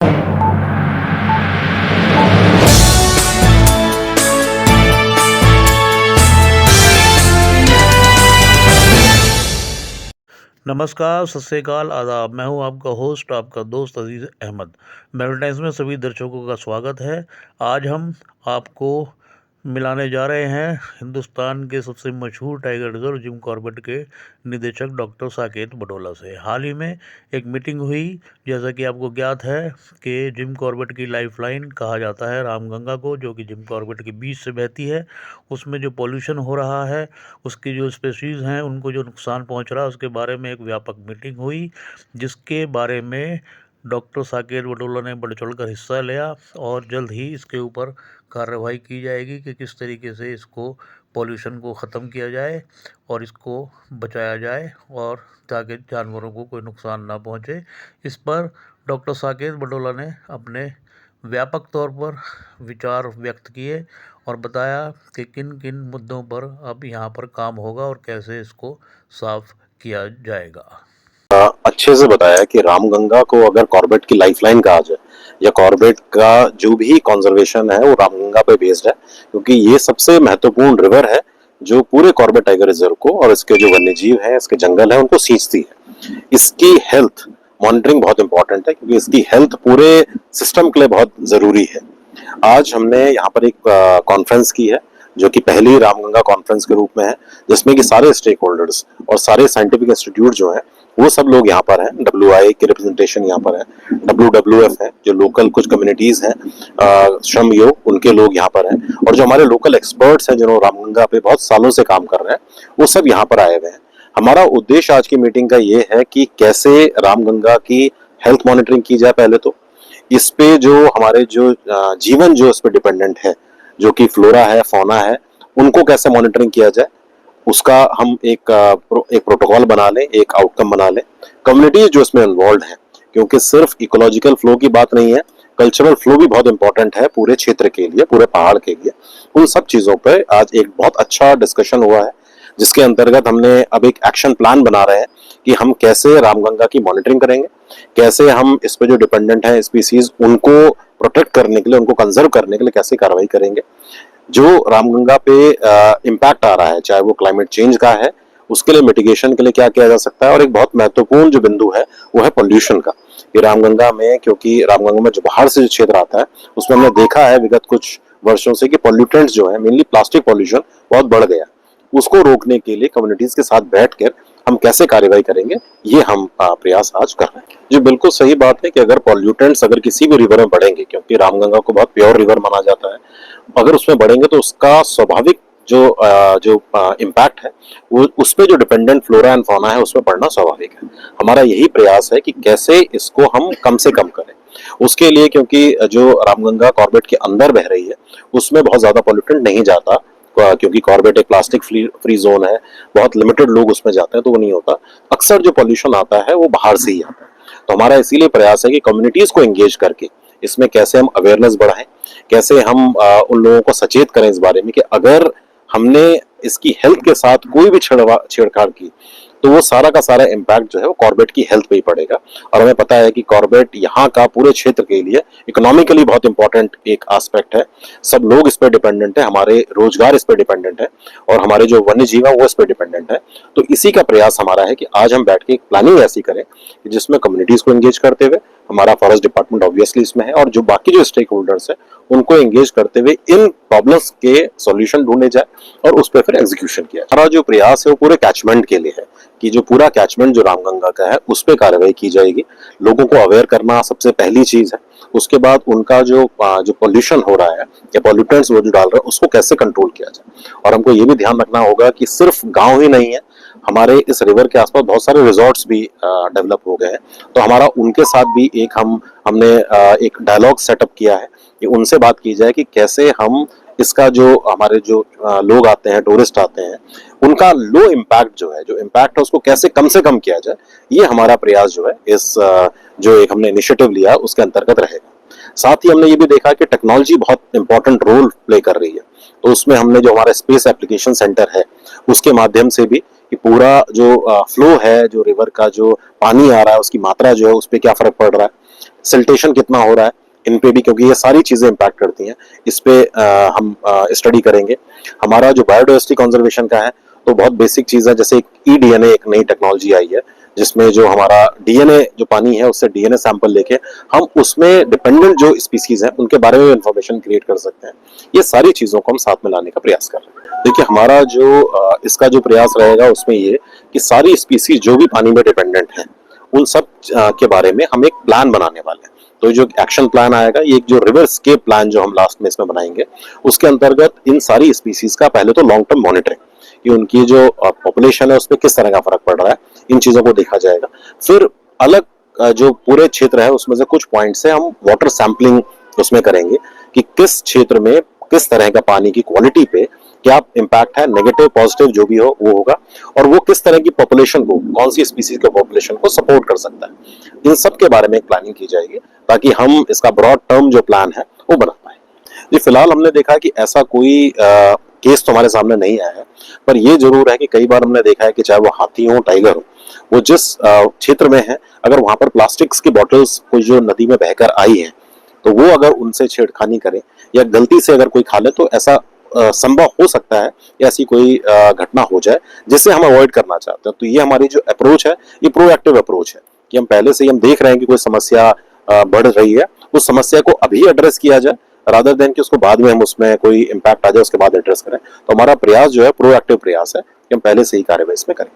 नमस्कार, सत श्री अकाल, आदाब। मैं हूं आपका होस्ट, आपका दोस्त अजीज़ अहमद। मेरे टाइम्स में सभी दर्शकों का स्वागत है। आज हम आपको मिलाने जा रहे हैं हिंदुस्तान के सबसे मशहूर टाइगर रिजर्व जिम कॉर्बेट के निदेशक डॉक्टर साकेत बडोला से। हाल ही में एक मीटिंग हुई। जैसा कि आपको ज्ञात है कि जिम कॉर्बेट की लाइफलाइन कहा जाता है रामगंगा को, जो कि जिम कॉर्बेट के बीच से बहती है। उसमें जो पॉल्यूशन हो रहा है, उसकी जो स्पेशीज़ हैं, उनको जो नुकसान पहुंच रहा है, उसके बारे में एक व्यापक मीटिंग हुई, जिसके बारे में डॉक्टर साकेत बडोला ने बढ़ चढ़कर हिस्सा लिया। और जल्द ही इसके ऊपर कार्रवाई की जाएगी कि किस तरीके से इसको पॉल्यूशन को ख़त्म किया जाए और इसको बचाया जाए, और ताकि जानवरों को कोई नुकसान ना पहुंचे। इस पर डॉक्टर साकेत बडोला ने अपने व्यापक तौर पर विचार व्यक्त किए और बताया कि किन किन मुद्दों पर अब यहाँ पर काम होगा और कैसे इसको साफ किया जाएगा। अच्छे से बताया कि रामगंगा को अगर कॉर्बेट की लाइफलाइन कहा जाए, या कॉर्बेट का जो भी कंजर्वेशन है वो रामगंगा पे बेस्ड है, क्योंकि ये सबसे महत्वपूर्ण रिवर है जो पूरे कॉर्बेट टाइगर रिजर्व को और इसके जो वन्य जीव है, इसके जंगल है, उनको सींचती है। इसकी हेल्थ मॉनिटरिंग बहुत इंपॉर्टेंट है, क्योंकि इसकी हेल्थ पूरे सिस्टम के लिए बहुत जरूरी है। आज हमने यहाँ पर एक कॉन्फ्रेंस की है, जो कि पहली रामगंगा कॉन्फ्रेंस के रूप में है, जिसमें कि सारे स्टेक होल्डर्स और सारे साइंटिफिक इंस्टीट्यूट जो हैं वो सब लोग यहाँ पर हैं। WI के रिप्रेजेंटेशन यहाँ पर है, WWF है, जो लोकल कुछ कम्युनिटीज हैं, श्रम योग, उनके लोग यहाँ पर हैं, और जो हमारे लोकल एक्सपर्ट्स हैं जिन्होंने रामगंगा पे बहुत सालों से काम कर रहे हैं, वो सब यहाँ पर आए हुए हैं। हमारा उद्देश्य आज की मीटिंग का ये है कि कैसे रामगंगा की हेल्थ मॉनिटरिंग की जाए। पहले तो इस पे जो हमारे जो जीवन जो इस पे डिपेंडेंट है, जो कि फ्लोरा है, फौना है, उनको कैसे मॉनिटरिंग किया जाए, उसका हम एक प्रोटोकॉल बना लें, एक आउटकम बना लें। कम्युनिटीज जो इसमें इन्वॉल्व हैं, क्योंकि सिर्फ इकोलॉजिकल फ्लो की बात नहीं है, कल्चरल फ्लो भी बहुत इंपॉर्टेंट है पूरे क्षेत्र के लिए, पूरे पहाड़ के लिए। उन सब चीजों पर आज एक बहुत अच्छा डिस्कशन हुआ है, जिसके अंतर्गत हमने अब एक एक्शन प्लान बना रहे हैं कि हम कैसे रामगंगा की मॉनिटरिंग करेंगे, कैसे हम इस पे जो डिपेंडेंट है स्पीसीज, उनको प्रोटेक्ट करने के लिए, उनको कंजर्व करने के लिए कैसे कार्रवाई करेंगे। जो रामगंगा पे इम्पैक्ट आ रहा है, चाहे वो क्लाइमेट चेंज का है, उसके लिए मिटिगेशन के लिए क्या किया जा सकता है। और एक बहुत महत्वपूर्ण जो बिंदु है वो है पॉल्यूशन का। ये रामगंगा में, क्योंकि रामगंगा में जो बाहर से जो क्षेत्र आता है, उसमें हमने देखा है विगत कुछ वर्षों से कि पॉल्यूटेंट्स जो है, मेनली प्लास्टिक पॉल्यूशन बहुत बढ़ गया। उसको रोकने के लिए कम्युनिटीज के साथ बैठकर हम कैसे कार्रवाई करेंगे, ये हम प्रयास आज कर रहे हैं। जी बिल्कुल सही बात है कि अगर पॉल्यूटेंट्स अगर किसी भी रिवर में बढ़ेंगे, क्योंकि रामगंगा को बहुत प्योर रिवर माना जाता है, अगर उसमें बढ़ेंगे तो उसका स्वाभाविक जो इम्पैक्ट है, वो उस पे जो डिपेंडेंट फ्लोरा एंड फौना है उसमें पड़ना स्वाभाविक है। हमारा यही प्रयास है कि कैसे इसको हम कम से कम करें। उसके लिए, क्योंकि जो रामगंगा कॉर्बेट के अंदर बह रही है, उसमें बहुत ज्यादा पॉल्यूटेंट नहीं जाता, क्योंकि कॉर्बेट एक प्लास्टिक फ्री जोन है, बहुत लिमिटेड लोग उसमें जाते हैं, तो वो नहीं होता। अक्सर जो पॉल्यूशन आता है वो बाहर से ही आता है। तो हमारा इसीलिए प्रयास है कि कम्युनिटीज को एंगेज करके इसमें कैसे हम अवेयरनेस बढ़ाएं, कैसे हम उन लोगों को सचेत करें इस बारे में कि अगर हमने इसकी हेल्थ के साथ कोई भी छेड़छाड़ की, तो वो सारा का सारा इम्पैक्ट जो है वो कॉर्बेट की हेल्थ पे ही पड़ेगा। और हमें पता है कि कॉर्बेट यहाँ का पूरे क्षेत्र के लिए इकोनॉमिकली बहुत इंपॉर्टेंट एक एस्पेक्ट है। सब लोग इस पर डिपेंडेंट है, हमारे रोजगार इस पर डिपेंडेंट है, और हमारे जो वन्य जीव है वो इस पर डिपेंडेंट है। तो इसी का प्रयास हमारा है कि आज हम बैठ के एक प्लानिंग ऐसी करें कि जिसमें कम्युनिटीज को एंगेज करते हुए, हमारा फॉरेस्ट डिपार्टमेंट ऑब्वियसली इसमें है, और जो बाकी जो स्टेक होल्डर्स है उनको एंगेज करते हुए इन प्रॉब्लम्स के सॉल्यूशन ढूंढे जाए और उस पर फिर एग्जीक्यूशन किया। हमारा जो प्रयास है वो पूरे कैचमेंट के लिए है, कि जो पूरा कैचमेंट जो रामगंगा का है उस पर कार्रवाई की जाएगी। लोगों को अवेयर करना सबसे पहली चीज है। उसके बाद उनका जो पोल्यूशन हो रहा है या पॉल्यूटेंट्स वो जो डाल रहे हैं, उसको कैसे कंट्रोल किया जाए। और हमको ये भी ध्यान रखना होगा कि सिर्फ गांव ही नहीं है, हमारे इस रिवर के आसपास बहुत सारे रिजॉर्ट्स भी डेवलप हो गए हैं। तो हमारा उनके साथ भी हमने एक डायलॉग सेटअप किया है कि उनसे बात की जाए कि कैसे हम इसका जो हमारे जो लोग आते हैं, टूरिस्ट आते हैं, उनका लो इम्पैक्ट जो है, जो इम्पैक्ट है उसको कैसे कम से कम किया जाए। ये हमारा प्रयास जो है इस जो एक हमने इनिशिएटिव लिया उसके अंतर्गत रहेगा। साथ ही हमने ये भी देखा कि टेक्नोलॉजी बहुत इंपॉर्टेंट रोल प्ले कर रही है। तो उसमें हमने जो हमारा स्पेस एप्लीकेशन सेंटर है उसके माध्यम से भी कि पूरा जो फ्लो है, जो रिवर का जो पानी आ रहा है उसकी मात्रा जो है उस पर क्या फर्क पड़ रहा है, सिल्टेशन कितना हो रहा है इन पे भी, क्योंकि ये सारी चीजें इम्पैक्ट करती हैं। इस पे हम स्टडी करेंगे। हमारा जो बायोडाइवर्सिटी कंजर्वेशन का है तो बहुत बेसिक चीज है, जैसे ईडीएनए एक नई टेक्नोलॉजी आई है जिसमें जो हमारा डीएनए जो पानी है उससे डीएनए सैंपल लेके हम उसमें डिपेंडेंट जो स्पीसीज हैं उनके बारे में इंफॉर्मेशन क्रिएट कर सकते हैं। ये सारी चीजों को हम साथ में लाने का प्रयास कर रहे हैं। देखिए हमारा जो इसका जो प्रयास रहेगा उसमें ये कि सारी स्पीसीज जो भी पानी में डिपेंडेंट हैं उन सब के बारे में हम एक प्लान बनाने वाले हैं। तो जो एक्शन प्लान आएगा, ये एक जो रिवर स्केप प्लान जो हम लास्ट में इसमें बनाएंगे, उसके अंतर्गत इन सारी स्पीसीज का पहले तो लॉन्ग टर्म मॉनिटरिंग कि उनकी जो पॉपुलेशन है उसमें किस तरह का फर्क पड़ रहा है, इन चीजों को देखा जाएगा। फिर अलग जो पूरे क्षेत्र है उसमें से कुछ पॉइंट से हम वाटर सैंपलिंग उसमें करेंगे कि किस क्षेत्र में किस तरह का पानी की क्वालिटी पे क्या इम्पैक्ट है, नेगेटिव पॉजिटिव जो भी हो वो होगा, और वो किस तरह की पॉपुलेशन को, कौन सी स्पीसीज के पॉपुलेशन को सपोर्ट कर सकता है। इन सब के बारे में एक प्लानिंग की जाएगी ताकि हम इसका ब्रॉड टर्म जो प्लान है वो बना पाए। जी फिलहाल हमने देखा कि ऐसा कोई केस तो हमारे सामने नहीं आया है, पर ये जरूर है कि कई बार हमने देखा है कि चाहे वो हाथी हो टाइगर हो, वो जिस क्षेत्र में है अगर वहां पर प्लास्टिक्स की बॉटल्स कोई जो नदी में बहकर आई है तो वो अगर उनसे छेड़खानी करे या गलती से अगर कोई खा ले तो ऐसा संभव हो सकता है ऐसी कोई घटना हो जाए जिसे हम अवॉइड करना चाहते हैं। तो ये हमारी जो अप्रोच है ये प्रोएक्टिव अप्रोच है कि हम पहले से ही हम देख रहे हैं कि कोई समस्या बढ़ रही है, उस समस्या को अभी एड्रेस किया जाए रादर देन कि उसको बाद में हम उसमें कोई इम्पैक्ट आ जाए उसके बाद एड्रेस करें। तो हमारा प्रयास जो है प्रोएक्टिव प्रयास है कि हम पहले से ही कार्यवाही इसमें करें।